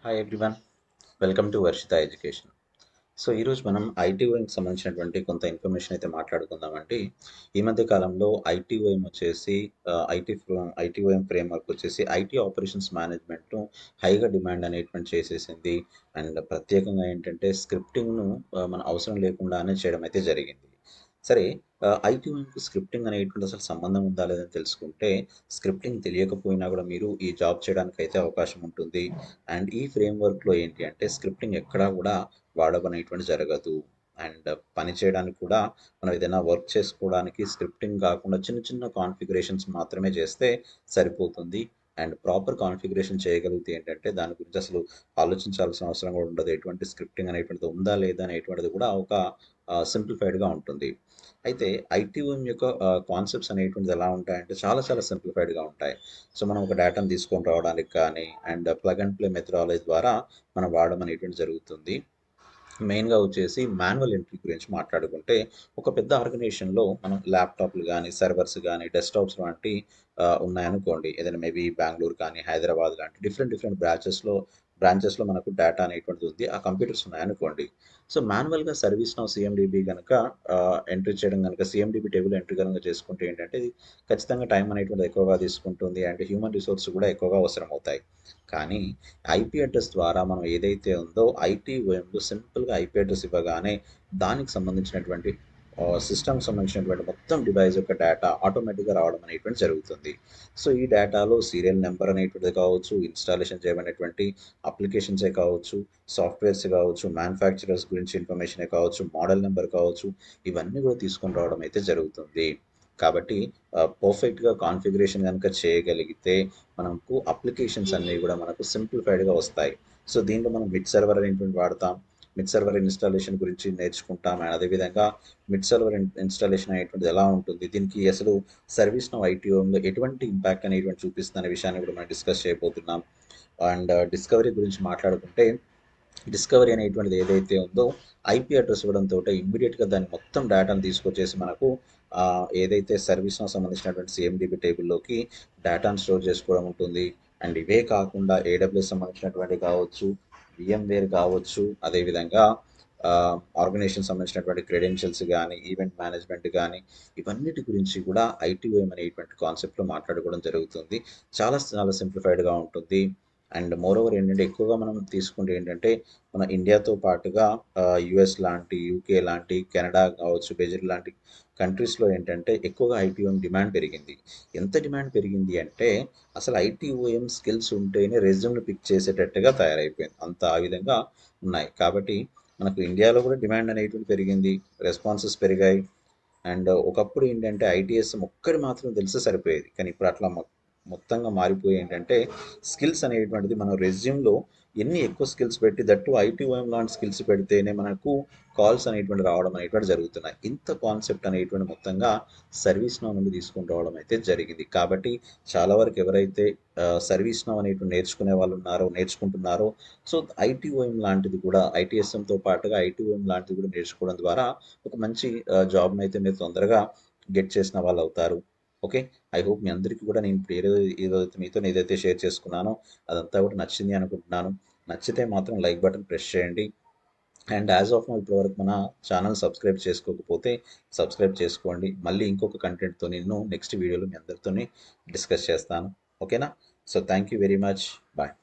Hi everyone, welcome to Varshita education. So ఈరోజు మనం ఐటీఓఎంకి సంబంధించినటువంటి కొంత ఇన్ఫర్మేషన్ అయితే మాట్లాడుకుందామండి. ఈ మధ్య కాలంలో ఐటీఓఎం వచ్చేసి ఐటీఓఎం ఫ్రేమ్వర్క్ వచ్చేసి ఐటీ ఆపరేషన్స్ మేనేజ్మెంట్ను హైగా డిమాండ్ అనేటువంటి చేసేసింది. అండ్ ప్రత్యేకంగా ఏంటంటే స్క్రిప్టింగ్ను మన అవసరం లేకుండానే చేయడం అయితే జరిగింది. సరే, ఐటీఓఎంకి స్క్రిప్టింగ్ అనేటువంటి అసలు సంబంధం ఉందా లేదని తెలుసుకుంటే, స్క్రిప్టింగ్ తెలియకపోయినా కూడా మీరు ఈ జాబ్ చేయడానికి అయితే అవకాశం ఉంటుంది. అండ్ ఈ ఫ్రేమ్వర్క్లో ఏంటి అంటే స్క్రిప్టింగ్ ఎక్కడా కూడా వాడబనేటువంటి జరగదు. అండ్ పని చేయడానికి కూడా మనం ఏదైనా వర్క్ చేసుకోవడానికి స్క్రిప్టింగ్ కాకుండా చిన్న చిన్న కాన్ఫిగరేషన్స్ మాత్రమే చేస్తే సరిపోతుంది. అండ్ ప్రాపర్ కాన్ఫిగరేషన్ చేయగలిగితే ఏంటంటే దాని గురించి అసలు ఆలోచించాల్సిన అవసరం కూడా ఉండదు. ఎటువంటి స్క్రిప్టింగ్ అనేటువంటిది ఉందా లేదా అనేటువంటిది కూడా ఒక సింప్లిఫైడ్గా ఉంటుంది. అయితే ఐటీఓఎం యొక్క కాన్సెప్ట్స్ అనేటువంటిది ఎలా ఉంటాయంటే చాలా చాలా సింప్లిఫైడ్గా ఉంటాయి. సో మనం ఒక డేటాను తీసుకొని రావడానికి కానీ and plug and play methodology ద్వారా మనం వాడడం అనేటువంటి జరుగుతుంది. మెయిన్గా వచ్చేసి మాన్యువల్ ఎంట్రీ గురించి మాట్లాడుకుంటే, ఒక పెద్ద ఆర్గనైజేషన్లో మనం ల్యాప్టాప్లు కానీ సర్వర్స్ కానీ డెస్క్టాప్స్ లాంటి ఉన్నాయనుకోండి. ఏదైనా మేబీ బెంగళూరు కానీ హైదరాబాద్ లాంటి డిఫరెంట్ డిఫరెంట్ బ్రాంచెస్లో మనకు డేటా అనేటువంటిది ఉంది. ఆ కంప్యూటర్స్ ఉన్నాయనుకోండి. సో మాన్యువల్గా సర్వీస్ నౌ సిఎండిబి కనుక ఎంట్రీ చేయడం కనుక సిఎండిబి టేబుల్ ఎంట్రీ కనుక చేసుకుంటే ఏంటంటే ఇది ఖచ్చితంగా టైం అనేటువంటిది ఎక్కువగా తీసుకుంటుంది. అండ్ హ్యూమన్ రిసోర్స్ కూడా ఎక్కువగా అవసరం అవుతాయి. కానీ ఐపీ అడ్రస్ ద్వారా మనం ఏదైతే ఉందో ఐటీఓఎంలో సింపుల్గా ఐపీ అడ్రస్ ఇవ్వగానే దానికి సంబంధించినటువంటి సిస్టమ్కి సంబంధించినటువంటి మొత్తం డివైస్ యొక్క డేటా ఆటోమేటిక్గా రావడం అనేటువంటి జరుగుతుంది. సో ఈ డేటాలో సీరియల్ నెంబర్ అనేటువంటిది కావచ్చు, ఇన్స్టాలేషన్ చేయబడినటువంటి అప్లికేషన్సే కావచ్చు, సాఫ్ట్వేర్స్ కావచ్చు, మ్యానుఫ్యాక్చరర్స్ గురించి ఇన్ఫర్మేషనే కావచ్చు, మోడల్ నెంబర్ కావచ్చు, ఇవన్నీ కూడా తీసుకొని రావడం అయితే జరుగుతుంది. కాబట్టి పర్ఫెక్ట్గా కాన్ఫిగరేషన్ కనుక చేయగలిగితే మనకు అప్లికేషన్స్ అన్నీ కూడా మనకు సింప్లిఫైడ్గా వస్తాయి. సో దీంట్లో మనం మిడ్ సర్వర్ అనేటువంటి వాడతాం. మిడ్ సర్వర్ ఇన్స్టాలేషన్ గురించి నేర్చుకుంటాం. అండ్ అదేవిధంగా మిడ్ సర్వర్ ఇన్స్టాలేషన్ అనేటువంటిది ఎలా ఉంటుంది, దీనికి అసలు సర్వీస్ నౌ ఐటీఓలో ఎటువంటి ఇంపాక్ట్ అనేటువంటి చూపిస్తుంది అనే విషయాన్ని కూడా మనం డిస్కస్ చేయబోతున్నాం. అండ్ డిస్కవరీ గురించి మాట్లాడుకుంటే, డిస్కవరీ అనేటువంటిది ఏదైతే ఉందో ఐపీ అడ్రస్ ఇవ్వడంతో ఇమ్మీడియట్గా దాని మొత్తం డేటాను తీసుకొచ్చేసి మనకు ఏదైతే సర్వీస్కి సంబంధించినటువంటి సిఎండిబి టేబుల్లోకి డేటాను స్టోర్ చేసుకోవడం ఉంటుంది. అండ్ ఇవే కాకుండా ఏడబ్ల్యూఎస్ సంబంధించినటువంటి కావచ్చు, విఎంవేర్ కావచ్చు, అదేవిధంగా ఆర్గనైజేషన్ సంబంధించినటువంటి క్రెడెన్షియల్స్ కానీ ఈవెంట్ మేనేజ్మెంట్ కానీ ఇవన్నిటి గురించి కూడా ఐటీఓఎం అనేటువంటి కాన్సెప్ట్లో మాట్లాడుకోవడం జరుగుతుంది. చాలా చాలా సింప్లిఫైడ్గా ఉంటుంది. అండ్ మోరోవర్ ఏంటంటే ఎక్కువగా మనం తీసుకుంటే ఏంటంటే మన ఇండియాతో పాటుగా యుఎస్ లాంటి, యూకే లాంటి, కెనడా కావచ్చు, బ్రెజిల్ లాంటి కంట్రీస్లో ఏంటంటే ఎక్కువగా ఐటీఓఎం డిమాండ్ పెరిగింది. ఎంత డిమాండ్ పెరిగింది అంటే అసలు ఐటీఓఎం స్కిల్స్ ఉంటేనే రెజ్యూమ్ని పిక్ చేసేటట్టుగా తయారైపోయింది. అంత ఆ విధంగా ఉన్నాయి. కాబట్టి మనకు ఇండియాలో కూడా డిమాండ్ అనేటువంటి పెరిగింది, రెస్పాన్సెస్ పెరిగాయి. అండ్ ఒకప్పుడు ఏంటంటే ఐటీఎస్ ఒక్కటి మాత్రం తెలిస్తే సరిపోయేది. కానీ ఇప్పుడు అట్లా మొత్తంగా మారిపోయి ఏంటంటే స్కిల్స్ అనేటువంటిది మనం రెజ్యూమ్లో ఎన్ని ఎక్కువ స్కిల్స్ పెట్టి దట్టు ఐటీఓఎం లాంటి స్కిల్స్ పెడితేనే మనకు కాల్స్ అనేటువంటి రావడం అనేటువంటి జరుగుతున్నాయి. ఇంత కాన్సెప్ట్ అనేటువంటి మొత్తంగా సర్వీస్ నౌ నుండి తీసుకుని రావడం అయితే జరిగింది. కాబట్టి చాలా వరకు ఎవరైతే సర్వీస్ నౌ అనేటువంటి నేర్చుకునే వాళ్ళు ఉన్నారో, నేర్చుకుంటున్నారో, సో ఐటీఓఎం లాంటిది కూడా ఐటీఎస్ఎంతో పాటుగా ఐటీఓఎం లాంటిది కూడా నేర్చుకోవడం ద్వారా ఒక మంచి జాబ్ని అయితే మీరు తొందరగా గెట్ చేసిన వాళ్ళు అవుతారు. ఓకే, ఐ హోప్ మీ అందరికీ కూడా నేను ఇప్పుడు ఏదైతే మీతో ఏదైతే షేర్ చేసుకున్నానో అదంతా కూడా నచ్చింది అనుకుంటున్నాను. నచ్చితే మాత్రం లైక్ బటన్ ప్రెస్ చేయండి. అండ్ యాజ్ ఆఫ్ నౌ ఇప్పటివరకు మన ఛానల్ సబ్స్క్రైబ్ చేసుకోకపోతే సబ్స్క్రైబ్ చేసుకోండి. మళ్ళీ ఇంకొక కంటెంట్తో నేను నెక్స్ట్ వీడియోలో మీ అందరితో డిస్కస్ చేస్తాను. ఓకేనా? So thank you very much. Bye.